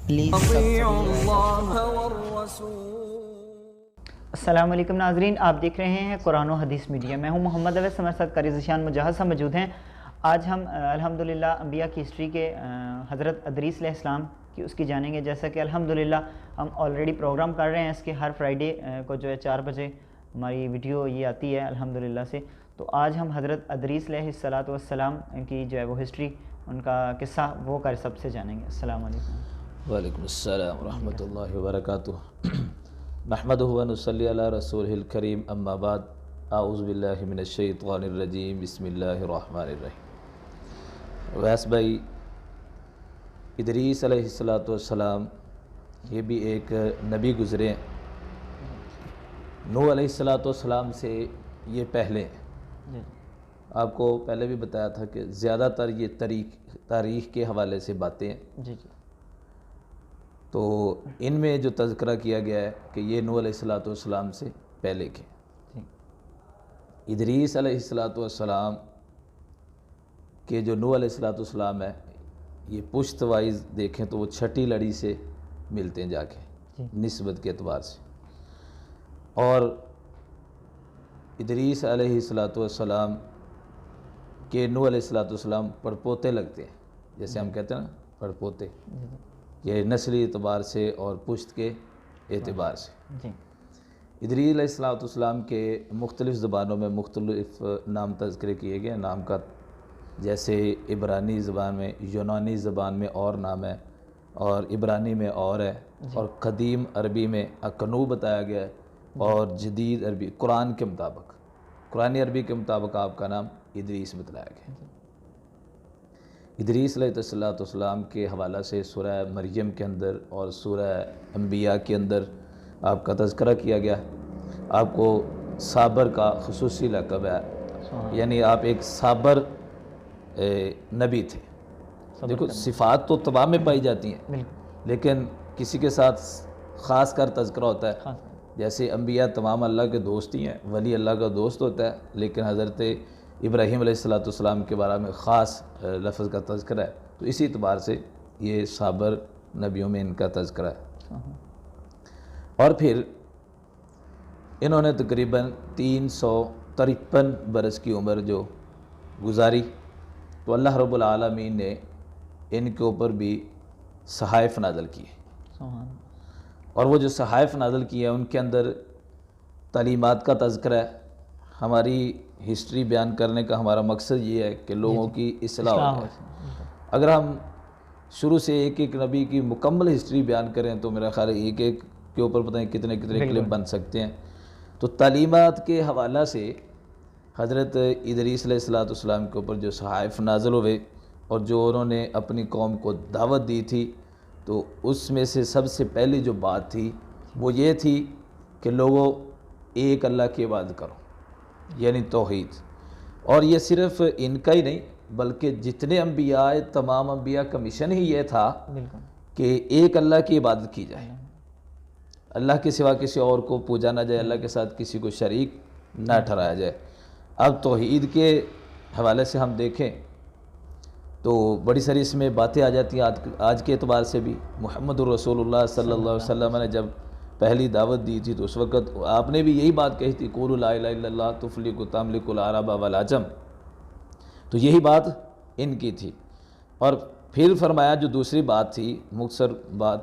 Please السلام علیکم ناظرین، آپ دیکھ رہے ہیں قرآن و حدیث میڈیا۔ میں ہوں محمد اویس، ہمارے ساتھ قاری ذیشان مجاہد صاحب موجود ہیں۔ آج ہم الحمدللہ انبیاء کی ہسٹری کے حضرت ادریس علیہ السلام کی اس کی جانیں گے، جیسا کہ الحمدللہ ہم آلریڈی پروگرام کر رہے ہیں اس کے ہر فرائیڈے کو جو ہے 4 بجے ہماری ویڈیو یہ آتی ہے الحمدللہ سے۔ تو آج ہم حضرت ادریس علیہ السلام کی جو ہے وہ ہسٹری، ان کا قصہ وہ کر سب سے جانیں گے۔ السلام علیکم۔ وعلیکم السلام ورحمۃ اللہ وبرکاتہ۔ نحمدہ و نصلی علی رسولہ الکریم، اما بعد، اعوذ باللہ من الشیطان الرجیم، بسم اللہ الرحمن الرحیم۔ ویس بھائی، ادریس علیہ السلام یہ بھی ایک نبی گزرے ہیں۔ نوح علیہ السلام سے یہ پہلے ہیں۔ آپ کو پہلے بھی بتایا تھا کہ زیادہ تر یہ تاریخ کے حوالے سے باتیں ہیں۔ جی تو ان میں جو تذکرہ کیا گیا ہے کہ یہ نوح علیہ السلام سے پہلے کے۔ ادریس علیہ السلام کے جو نوح علیہ السلام ہے، یہ پشت وائز دیکھیں تو وہ چھٹی لڑی سے ملتے ہیں جا کے نسبت کے اعتبار سے، اور ادریس علیہ السلام کہ نوح علیہ السلام پڑپوتے لگتے ہیں، جیسے ہم کہتے ہیں نا پڑپوتے، یہ نسلی اعتبار سے اور پشت کے اعتبار سے۔ ادریس علیہ السلام کے مختلف زبانوں میں مختلف نام تذکرے کیے گئے، نام کا، جیسے عبرانی زبان میں، یونانی زبان میں اور نام ہے، اور عبرانی میں اور ہے، اور قدیم عربی میں اکنو بتایا گیا ہے، اور جدید عربی قرآن کے مطابق، قرآنی عربی کے مطابق آپ کا نام ادریس بتلایا گیا۔ ادریس علیہ السلام کے حوالہ سے سورہ مریم کے اندر اور سورہ انبیاء کے اندر آپ کا تذکرہ کیا گیا۔ آپ کو صابر کا خصوصی لقب ہے، یعنی آپ ایک صابر نبی تھے۔ دیکھو صفات تو تمام میں پائی جاتی ہیں، لیکن کسی کے ساتھ خاص کر تذکرہ ہوتا ہے۔ جیسے انبیاء تمام اللہ کے دوست ہی ہیں، ولی اللہ کا دوست ہوتا ہے، لیکن حضرت ابراہیم علیہ السلام کے بارے میں خاص لفظ کا تذکرہ ہے، تو اسی اعتبار سے یہ صابر نبیوں میں ان کا تذکرہ ہے۔ اور پھر انہوں نے تقریباً 353 برس کی عمر جو گزاری، تو اللہ رب العالمین نے ان کے اوپر بھی صحائف نازل کیے، اور وہ جو صحائف نازل کیے ہیں ان کے اندر تعلیمات کا تذکرہ ہے۔ ہماری ہسٹری بیان کرنے کا ہمارا مقصد یہ ہے کہ لوگوں کی اصلاح ہو جائے۔ اگر ہم شروع سے ایک ایک نبی کی مکمل ہسٹری بیان کریں تو میرا خیال ہے ایک ایک کے اوپر پتہ نہیں کتنے کلپ بن سکتے ہیں۔ تو تعلیمات کے حوالہ سے حضرت ادریس علیہ السلام کے اوپر جو صحائف نازل ہوئے اور جو انہوں نے اپنی قوم کو دعوت دی تھی، تو اس میں سے سب سے پہلی جو بات تھی وہ یہ تھی کہ لوگوں ایک اللہ کی عبادت کرو، یعنی توحید۔ اور یہ صرف ان کا ہی نہیں بلکہ جتنے انبیاء آئے، تمام انبیاء کا مشن ہی یہ تھا کہ ایک اللہ کی عبادت کی جائے، اللہ کے سوا کسی اور کو پوجا نہ جائے، اللہ کے ساتھ کسی کو شریک نہ ٹھہرایا جائے۔ اب توحید کے حوالے سے ہم دیکھیں تو بڑی ساری اس میں باتیں آ جاتی ہیں آج کے اعتبار سے بھی۔ محمد الرسول اللہ صلی اللہ علیہ وسلم نے جب پہلی دعوت دی تھی تو اس وقت آپ نے بھی یہی بات کہی تھی، قولوا لا الہ الا اللہ تفلحوا تملکوا العرب والعجم، تو یہی بات ان کی تھی۔ اور پھر فرمایا جو دوسری بات تھی، مختصر بات،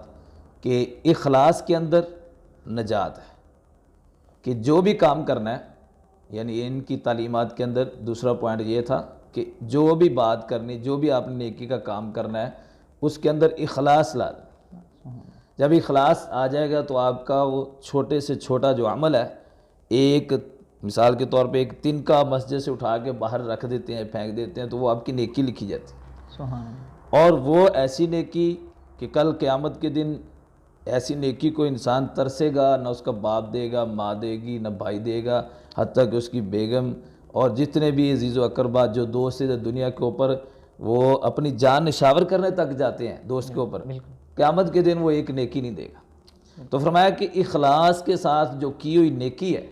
کہ اخلاص کے اندر نجات ہے، کہ جو بھی کام کرنا ہے، یعنی ان کی تعلیمات کے اندر دوسرا پوائنٹ یہ تھا کہ جو بھی بات کرنی، جو بھی آپ نے نیکی کا کام کرنا ہے، اس کے اندر اخلاص لا دیں۔ جب اخلاص آ جائے گا تو آپ کا وہ چھوٹے سے چھوٹا جو عمل ہے، ایک مثال کے طور پہ ایک تنکا مسجد سے اٹھا کے باہر رکھ دیتے ہیں، پھینک دیتے ہیں، تو وہ آپ کی نیکی لکھی جاتی ہے، اور وہ ایسی نیکی کہ کل قیامت کے دن ایسی نیکی کو انسان ترسے گا، نہ اس کا باپ دے گا، ماں دے گی، نہ بھائی دے گا، حتیٰ کہ اس کی بیگم اور جتنے بھی عزیز و اقربا جو دوست ہیں دنیا کے اوپر، وہ اپنی جان نشاور کرنے تک جاتے ہیں دوست کے اوپر، قیامت کے دن وہ ایک نیکی نہیں دے گا۔ تو فرمایا کہ اخلاص کے ساتھ جو کی ہوئی نیکی ہے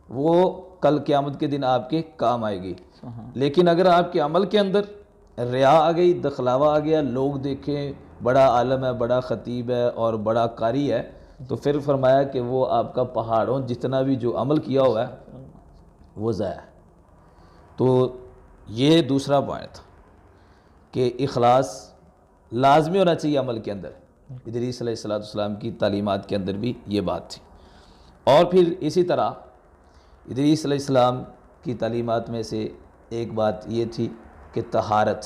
وہ کل قیامت کے دن آپ کے کام آئے گی۔ لیکن اگر آپ کے عمل کے اندر ریا آ گئی، دخلاوا آ گیا، لوگ دیکھیں، بڑا عالم ہے، بڑا خطیب ہے اور بڑا قاری ہے، تو پھر فرمایا کہ وہ آپ کا پہاڑوں جتنا بھی جو عمل کیا ہوا ہے وہ ضائع ہے۔ تو یہ دوسرا پوائنٹ تھا کہ اخلاص لازمی ہونا چاہیے عمل کے اندر۔ ادریس علیہ السلام کی تعلیمات کے اندر بھی یہ بات تھی۔ اور پھر اسی طرح ادریس علیہ السلام کی تعلیمات میں سے ایک بات یہ تھی کہ طہارت،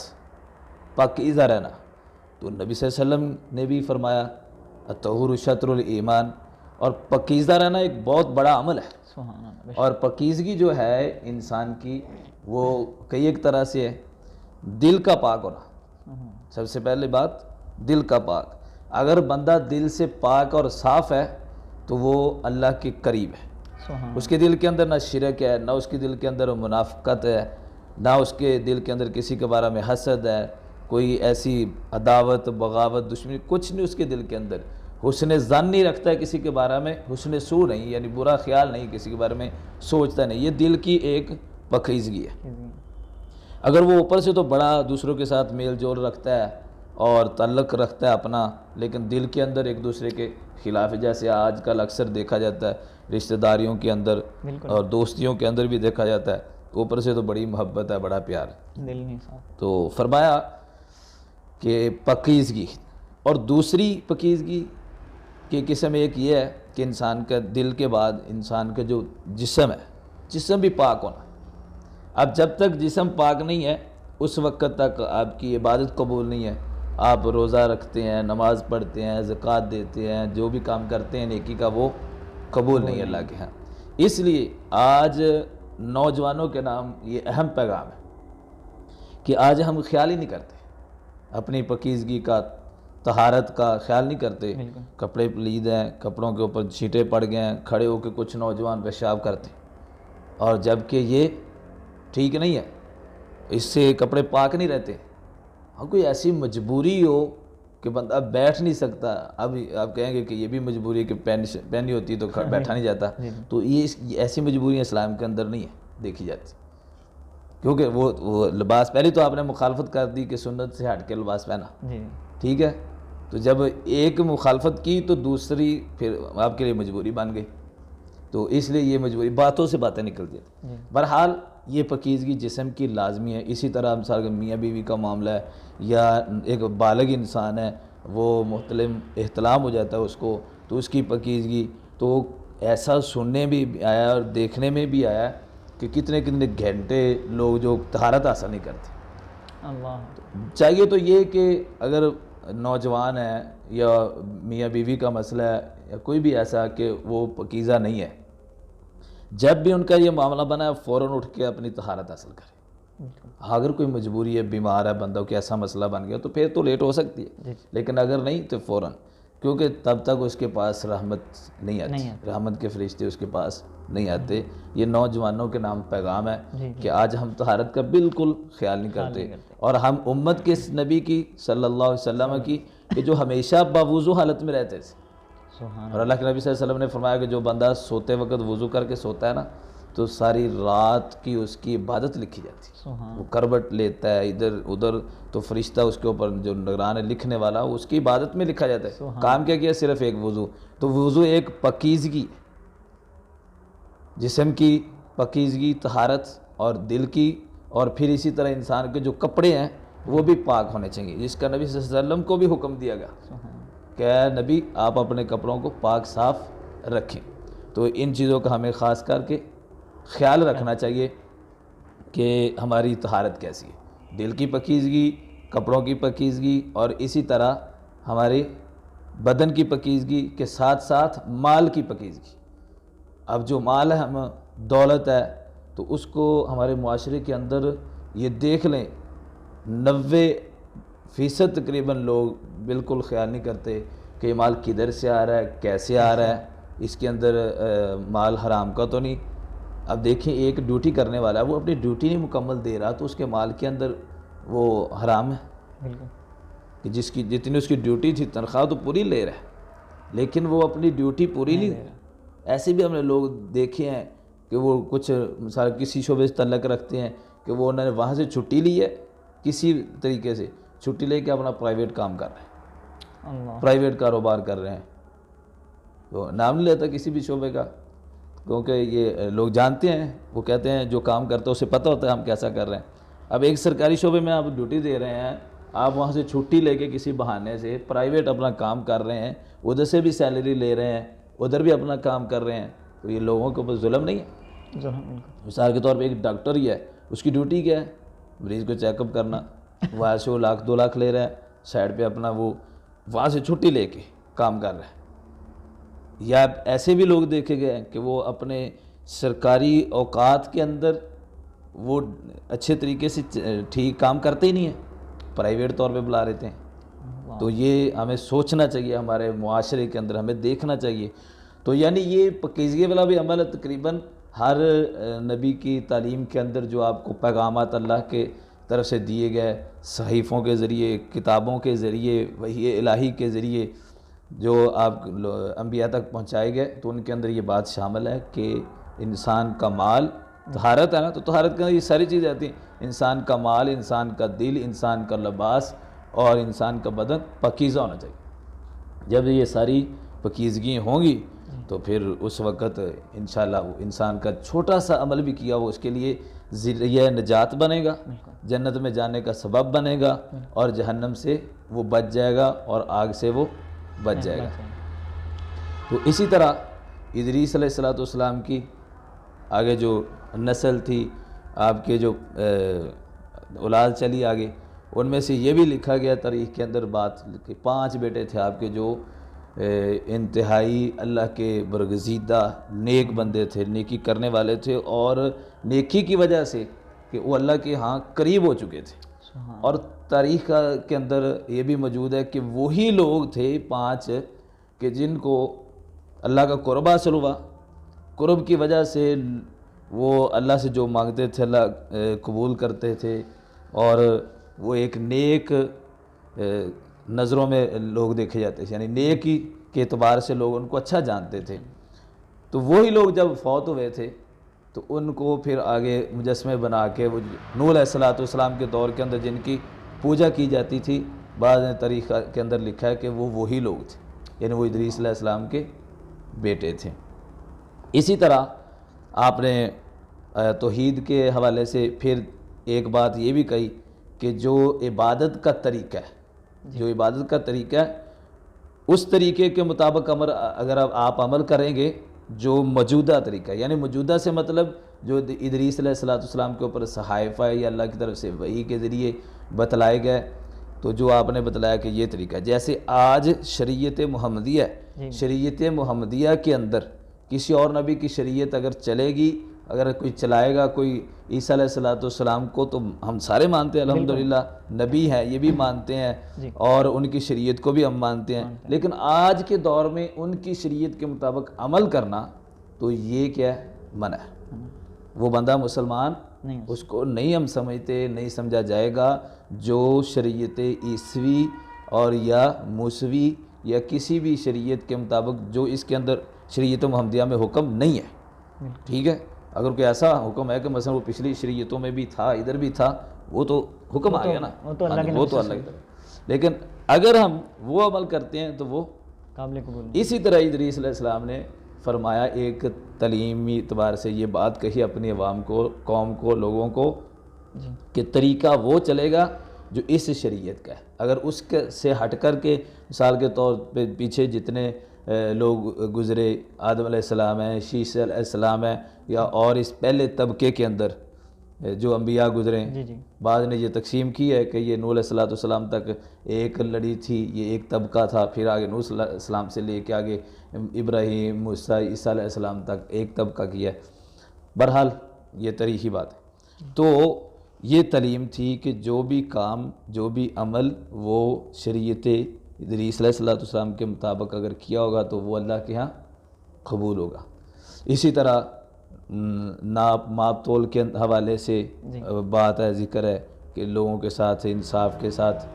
پاکیزہ رہنا۔ تو نبی صلی اللہ علیہ وسلم نے بھی فرمایا الطہور شطر الایمان، اور پاکیزہ رہنا ایک بہت بڑا عمل ہے۔ سبحان اللہ۔ اور پاکیزگی جو ہے انسان کی وہ کئی ایک طرح سے ہے، دل کا پاک ہونا، سب سے پہلے بات دل کا پاک۔ اگر بندہ دل سے پاک اور صاف ہے تو وہ اللہ کے قریب ہے۔ سبحان اس کے دل کے اندر نہ شرک ہے، نہ اس کے دل کے اندر منافقت ہے، نہ اس کے دل کے اندر کسی کے بارے میں حسد ہے، کوئی ایسی عداوت بغاوت دشمنی کچھ نہیں اس کے دل کے اندر۔ حسن ظن نہیں رکھتا ہے کسی کے بارے میں، حسن سو نہیں، یعنی برا خیال نہیں کسی کے بارے میں سوچتا نہیں۔ یہ دل کی ایک پاکیزگی ہے۔ اگر وہ اوپر سے تو بڑا دوسروں کے ساتھ میل جول رکھتا ہے اور تعلق رکھتا ہے اپنا، لیکن دل کے اندر ایک دوسرے کے خلاف ہے، جیسے آج کل اکثر دیکھا جاتا ہے رشتہ داریوں کے اندر اور دوستیوں کے اندر بھی دیکھا جاتا ہے، اوپر سے تو بڑی محبت ہے، بڑا پیار ہے، دل نہیں صاف۔ تو فرمایا کہ پاکیزگی۔ اور دوسری پاکیزگی کی قسم ایک یہ ہے کہ انسان کا دل کے بعد انسان کا جو جسم ہے، جسم بھی پاک ہونا۔ اب جب تک جسم پاک نہیں ہے اس وقت تک آپ کی عبادت قبول نہیں ہے۔ آپ روزہ رکھتے ہیں، نماز پڑھتے ہیں، زکوٰۃ دیتے ہیں، جو بھی کام کرتے ہیں نیکی کا وہ قبول نہیں ہے اللہ کے ہاں۔ اس لیے آج نوجوانوں کے نام یہ اہم پیغام ہے کہ آج ہم خیال ہی نہیں کرتے اپنی پاکیزگی کا، طہارت کا خیال نہیں کرتے۔ کپڑے پلید ہیں، کپڑوں کے اوپر چھینٹے پڑ گئے ہیں، کھڑے ہو کے کچھ نوجوان پیشاب کرتے، اور جب کہ یہ ٹھیک نہیں ہے، اس سے کپڑے پاک نہیں رہتے۔ اور کوئی ایسی مجبوری ہو کہ بندہ بیٹھ نہیں سکتا، اب آپ کہیں گے کہ یہ بھی مجبوری ہے کہ پہنی ہوتی تو بیٹھا نہیں جاتا، تو یہ ایسی مجبوریاں اسلام کے اندر نہیں ہے دیکھی جاتی، کیونکہ وہ لباس پہلے تو آپ نے مخالفت کر دی کہ سنت سے ہٹ کے لباس پہنا، ٹھیک ہے، تو جب ایک مخالفت کی تو دوسری پھر آپ کے لیے مجبوری بن گئی، تو اس لیے یہ مجبوری باتوں سے باتیں نکلتی ہیں۔ بہرحال یہ پاکیزگی جسم کی لازمی ہے۔ اسی طرح مثال میاں بیوی کا معاملہ ہے، یا ایک بالغ انسان ہے وہ محتلم احتلام ہو جاتا ہے اس کو، تو اس کی پاکیزگی، تو ایسا سننے بھی آیا اور دیکھنے میں بھی آیا کہ کتنے کتنے گھنٹے لوگ جو طہارت حاصل نہیں کرتے۔ اللہ چاہیے تو یہ کہ اگر نوجوان ہے یا میاں بیوی کا مسئلہ ہے یا کوئی بھی ایسا کہ وہ پاکیزہ نہیں ہے، جب بھی ان کا یہ معاملہ بنا ہے فوراً اٹھ کے اپنی طہارت حاصل کرے۔ اگر کوئی مجبوری ہے، بیمار ہے بندہ، کہ ایسا مسئلہ بن گیا تو پھر تو لیٹ ہو سکتی ہے، لیکن اگر نہیں تو فوراً، کیونکہ تب تک اس کے پاس رحمت نہیں آتی، رحمت کے فرشتے اس کے پاس نہیں آتے۔ یہ نوجوانوں کے نام پیغام ہے کہ آج ہم طہارت کا بالکل خیال نہیں کرتے، اور ہم امت کے نبی کی صلی اللہ علیہ وسلم کی کہ جو ہمیشہ باوضو حالت میں رہتے تھے، اور اللہ کے نبی صلی اللہ علیہ وسلم نے فرمایا کہ جو بندہ سوتے وقت وضو کر کے سوتا ہے نا تو ساری رات کی اس کی عبادت لکھی جاتی ہے۔ وہ کروٹ لیتا ہے ادھر ادھر تو فرشتہ اس کے اوپر جو نگران ہے لکھنے والا اس کی عبادت میں لکھا جاتا ہے۔ کام کیا کیا؟ صرف ایک وضو۔ تو وضو ایک پاکیزگی، جسم کی پاکیزگی، طہارت، اور دل کی، اور پھر اسی طرح انسان کے جو کپڑے ہیں وہ بھی پاک ہونے چاہیے، جس کا نبی صلی اللہ علیہ وسلم کو بھی حکم دیا گیا کہ اے نبی آپ اپنے کپڑوں کو پاک صاف رکھیں۔ تو ان چیزوں کا ہمیں خاص کر کے خیال رکھنا چاہیے کہ ہماری طہارت کیسی ہے، دل کی پاکیزگی، کپڑوں کی پاکیزگی، اور اسی طرح ہمارے بدن کی پاکیزگی کے ساتھ ساتھ مال کی پاکیزگی۔ اب جو مال ہے، ہم دولت ہے، تو اس کو ہمارے معاشرے کے اندر یہ دیکھ لیں 90% تقریباً لوگ بالکل خیال نہیں کرتے کہ یہ مال کدھر سے آ رہا ہے، کیسے آ رہا ہے، اس کے اندر مال حرام کا تو نہیں۔ اب دیکھیں ایک ڈیوٹی کرنے والا ہے، وہ اپنی ڈیوٹی نہیں مکمل دے رہا تو اس کے مال کے اندر وہ حرام ہے، کہ جس کی جتنی اس کی ڈیوٹی تھی تنخواہ تو پوری لے رہا ہے لیکن وہ اپنی ڈیوٹی پوری نہیں۔ ایسے بھی ہم نے لوگ دیکھے ہیں کہ وہ کچھ مثال کسی شعبے سے تعلق رکھتے ہیں کہ وہ انہوں نے وہاں سے چھٹی لی ہے، کسی طریقے سے چھٹی لے کے اپنا پرائیویٹ کام کر رہے ہیں، اللہ پرائیویٹ کاروبار کر رہے ہیں. تو نام نہیں لیتا کسی بھی شعبے کا, کیونکہ یہ لوگ جانتے ہیں, وہ کہتے ہیں جو کام کرتے ہیں اسے پتہ ہوتا ہے ہم کیسا کر رہے ہیں. اب ایک سرکاری شعبے میں آپ ڈیوٹی دے رہے ہیں, آپ وہاں سے چھٹی لے کے کسی بہانے سے پرائیویٹ اپنا کام کر رہے ہیں, ادھر سے بھی سیلری لے رہے ہیں, ادھر بھی اپنا کام کر رہے ہیں, تو یہ لوگوں کے اوپر ظلم نہیں ہے؟ مثال کے طور پہ ایک ڈاکٹر ہی ہے, اس کی ڈیوٹی کیا ہے؟ مریض کو چیک اپ کرنا. وہاں سے وہ 1,00,000-2,00,000 لے رہا ہے, سائڈ پہ اپنا وہ وہاں سے چھٹی لے کے کام کر رہا ہے. یا ایسے بھی لوگ دیکھے گئے ہیں کہ وہ اپنے سرکاری اوقات کے اندر وہ اچھے طریقے سے ٹھیک کام کرتے ہی نہیں ہیں, پرائیویٹ طور پہ بلا رہتے ہیں. تو یہ ہمیں سوچنا چاہیے, ہمارے معاشرے کے اندر ہمیں دیکھنا چاہیے. تو یعنی یہ پاکیزگی والا بھی عمل ہے. تقریباً ہر نبی کی تعلیم کے اندر جو آپ کو پیغامات اللہ کے طرف سے دیے گئے, صحیفوں کے ذریعے, کتابوں کے ذریعے, وحی الہی کے ذریعے جو آپ انبیاء تک پہنچائے گئے, تو ان کے اندر یہ بات شامل ہے کہ انسان کا مال, طہارت ہے نا, تو طہارت کے اندر یہ ساری چیزیں آتی ہیں. انسان کا مال, انسان کا دل, انسان کا لباس اور انسان کا بدن پاکیزہ ہونا چاہیے. جب یہ ساری پاکیزگی ہوں گی تو پھر اس وقت انشاءاللہ وہ انسان کا چھوٹا سا عمل بھی کیا وہ اس کے لیے ذریعہ نجات بنے گا, جنت میں جانے کا سبب بنے گا, اور جہنم سے وہ بچ جائے گا اور آگ سے وہ بچ جائے گا. تو اسی طرح ادریس علیہ السلام کی آگے جو نسل تھی, آپ کے جو اولاد چلی آگے, ان میں سے یہ بھی لکھا گیا تاریخ کے اندر بات کہ 5 بیٹے تھے آپ کے جو انتہائی اللہ کے برگزیدہ نیک بندے تھے, نیکی کرنے والے تھے, اور نیکی کی وجہ سے کہ وہ اللہ کے ہاں قریب ہو چکے تھے. اور تاریخ کے اندر یہ بھی موجود ہے کہ وہی لوگ تھے 5 کہ جن کو اللہ کا قرب حاصل ہوا, قرب کی وجہ سے وہ اللہ سے جو مانگتے تھے اللہ قبول کرتے تھے, اور وہ ایک نیک نظروں میں لوگ دیکھے جاتے تھے, یعنی نیکی کے اعتبار سے لوگ ان کو اچھا جانتے تھے. تو وہی لوگ جب فوت ہوئے تھے تو ان کو پھر آگے مجسمے بنا کے وہ نوح علیہ السلام کے دور کے اندر جن کی پوجا کی جاتی تھی, بعض نے تاریخ کے اندر لکھا ہے کہ وہ وہی لوگ تھے, یعنی وہ ادریس علیہ السلام کے بیٹے تھے. اسی طرح آپ نے توحید کے حوالے سے پھر ایک بات یہ بھی کہی کہ جو عبادت کا طریقہ ہے, جو عبادت کا طریقہ ہے, اس طریقے کے مطابق اگر آپ عمل کریں گے جو موجودہ طریقہ ہے, یعنی موجودہ سے مطلب جو ادریس علیہ السلام کے اوپر صحائف ہے یا اللہ کی طرف سے وحی کے ذریعے بتلائے گئے, تو جو آپ نے بتلایا کہ یہ طریقہ ہے. جیسے آج شریعت محمدیہ, شریعت محمدیہ کے اندر کسی اور نبی کی شریعت اگر چلے گی, اگر کوئی چلائے گا کوئی عیسیٰ علیہ السلام کو, تو ہم سارے مانتے ہیں الحمدللہ, نبی ہیں یہ بھی مانتے ہیں, اور ان کی شریعت کو بھی ہم مانتے ہیں. لیکن آج کے دور میں ان کی شریعت کے مطابق عمل کرنا تو یہ کیا ہے؟ منع ہے. وہ بندہ مسلمان اس کو نہیں ہم سمجھتے, نہیں سمجھا جائے گا جو شریعت عیسوی اور یا موسوی یا کسی بھی شریعت کے مطابق جو اس کے اندر شریعت محمدیہ میں حکم نہیں ہے. ٹھیک ہے, اگر کوئی ایسا حکم ہے کہ مثلا وہ پچھلی شریعتوں میں بھی تھا, ادھر بھی تھا, وہ تو حکم آ گیا نا, وہ تو اللہ کی طرف. لیکن اگر ہم وہ عمل کرتے ہیں تو وہ قابل قبول. اسی طرح ادریس علیہ السلام نے فرمایا, ایک تعلیمی اعتبار سے یہ بات کہی اپنی عوام کو, قوم کو, لوگوں کو, کہ طریقہ وہ چلے گا جو اس شریعت کا ہے. اگر اس سے ہٹ کر کے مثال کے طور پہ پیچھے جتنے لوگ گزرے, آدم علیہ السلام ہیں, شیش علیہ السلام ہیں, یا اور اس پہلے طبقے کے اندر جو انبیاء گزرے, بعض نے یہ تقسیم کی ہے کہ یہ نوح علیہ السلام تک ایک لڑی تھی, یہ ایک طبقہ تھا, پھر آگے نوح علیہ السلام سے لے کے آگے ابراہیم, موسیٰ, عیسیٰ علیہ السلام تک ایک طبقہ کیا ہے. بہرحال یہ تاریخی بات ہے. تو یہ تعلیم تھی کہ جو بھی کام, جو بھی عمل وہ شریعت ادریس علیہ السلام کے مطابق اگر کیا ہوگا تو وہ اللہ کے ہاں قبول ہوگا. اسی طرح ناپ ماپ تول کے حوالے سے بات ہے, ذکر ہے کہ لوگوں کے ساتھ انصاف کے ساتھ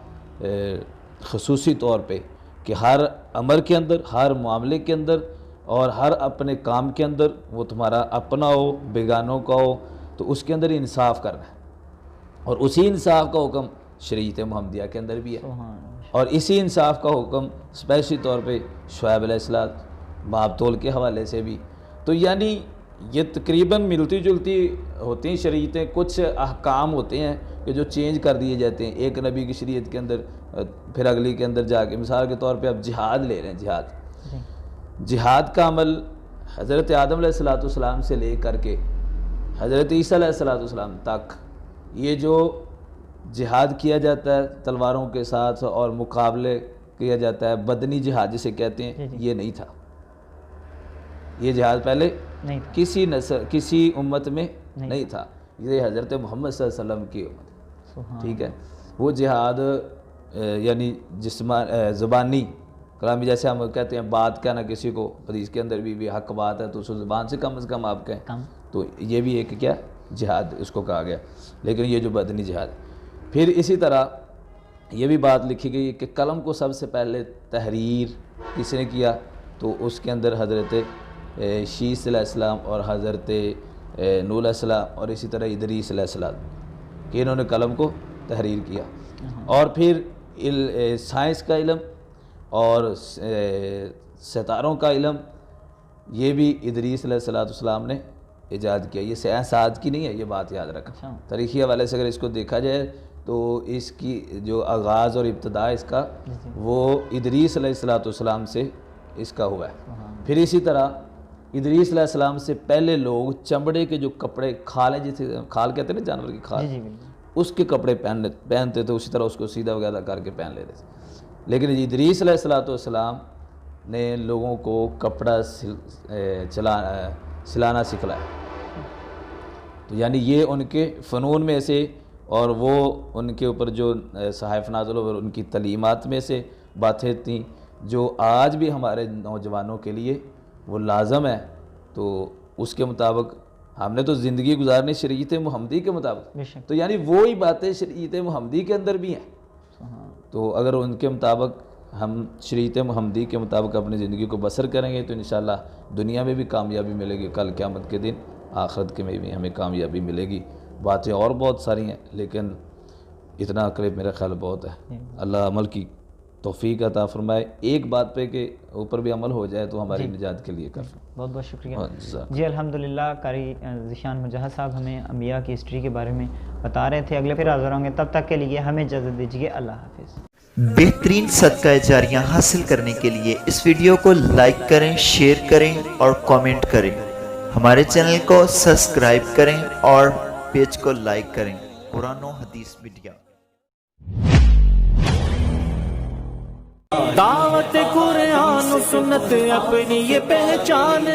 خصوصی طور پہ کہ ہر امر کے اندر, ہر معاملے کے اندر اور ہر اپنے کام کے اندر, وہ تمہارا اپنا ہو بیگانوں کا ہو, تو اس کے اندر انصاف کرنا ہے. اور اسی انصاف کا حکم شریعت محمدیہ کے اندر بھی ہے. اور اسی انصاف کا حکم اسپیشلی طور پہ شعیب علیہ السلام باب تول کے حوالے سے بھی. تو یعنی یہ تقریباً ملتی جلتی ہوتی ہیں شریعتیں. کچھ احکام ہوتے ہیں کہ جو چینج کر دیے جاتے ہیں ایک نبی کی شریعت کے اندر پھر اگلی کے اندر جا کے. مثال کے طور پہ اب جہاد لے رہے ہیں. جہاد کا عمل حضرت آدم علیہ السلام سے لے کر کے حضرت عیسیٰ علیہ السلام تک یہ جو جہاد کیا جاتا ہے تلواروں کے ساتھ اور مقابلے کیا جاتا ہے بدنی جہاد جسے کہتے ہیں, یہ نہیں تھا. یہ جہاد پہلے کسی امت میں نہیں تھا. یہ حضرت محمد صلی اللہ علیہ وسلم کی امت ہے. ٹھیک ہے. وہ جہاد یعنی زبانی کلامی, جیسے ہم کہتے ہیں بات کہنا کسی کو, حدیث کے اندر بھی حق بات ہے تو اس زبان سے کم از کم آپ کہیں, تو یہ بھی ایک کیا جہاد اس کو کہا گیا. لیکن یہ جو بدنی جہاد, پھر اسی طرح یہ بھی بات لکھی گئی کہ قلم کو سب سے پہلے تحریر کس نے کیا, تو اس کے اندر حضرت شیس علیہ السلام اور حضرت نوح علیہ السلام اور اسی طرح ادریس علیہ السلام کہ انہوں نے قلم کو تحریر کیا. اور پھر سائنس کا علم اور ستاروں کا علم یہ بھی ادریس علیہ السلام نے ایجاد کیا. یہ سائنس آج کی نہیں ہے, یہ بات یاد رکھا. تاریخی حوالے سے اگر اس کو دیکھا جائے تو اس کی جو آغاز اور ابتدا اس کا وہ ادریس علیہ السلام سے اس کا ہوا ہے. پھر اسی طرح ادریس علیہ السلام سے پہلے لوگ چمڑے کے جو کپڑے کھالیں, جسے کھال کہتے ہیں نا جانور کی کھال, اس کے کپڑے پہنتے تھے, اسی طرح اس کو سیدھا وغیرہ کر کے پہن لیتے تھے. لیکن ادریس علیہ السلام نے لوگوں کو کپڑا سلانا سکھلایا. تو یعنی یہ ان کے فنون میں سے اور وہ ان کے اوپر جو صحائف نازل اور ان کی تعلیمات میں سے باتیں تھیں جو آج بھی ہمارے نوجوانوں کے لیے وہ لازم ہے. تو اس کے مطابق ہم نے تو زندگی گزارنی شریعت محمدی کے مطابق, تو یعنی وہی باتیں شریعت محمدی کے اندر بھی ہیں. تو اگر ان کے مطابق ہم شریعت محمدی کے مطابق اپنی زندگی کو بسر کریں گے تو انشاءاللہ دنیا میں بھی کامیابی ملے گی, کل قیامت کے دن آخرت کے میں بھی ہمیں کامیابی ملے گی. باتیں اور بہت ساری ہیں لیکن اتنا قریب میرا خیال بہت ہے. اللہ عمل کی توفیق عطا فرمائے. ایک بات پہ کہ اوپر بھی عمل ہو جائے تو ہماری نجات کے لیے کافی. بہت بہت شکریہ جی. الحمدللہ قاری ذیشان مجاہد صاحب ہمیں انبیاء کی ہسٹری کے بارے میں بتا رہے تھے. اگلے پھر حاضر ہوں گے, تب تک کے لیے ہمیں اجازت دیجیے. اللہ حافظ. بہترین صدقہ جاریہ حاصل کرنے کے لیے اس ویڈیو کو لائک کریں, شیئر کریں اور کامنٹ کریں. ہمارے چینل کو سبسکرائب کریں اور پیج کو لائک کریں. قرآن و حدیث میڈیا. دعوت قرآن و سنت اپنی یہ پہچان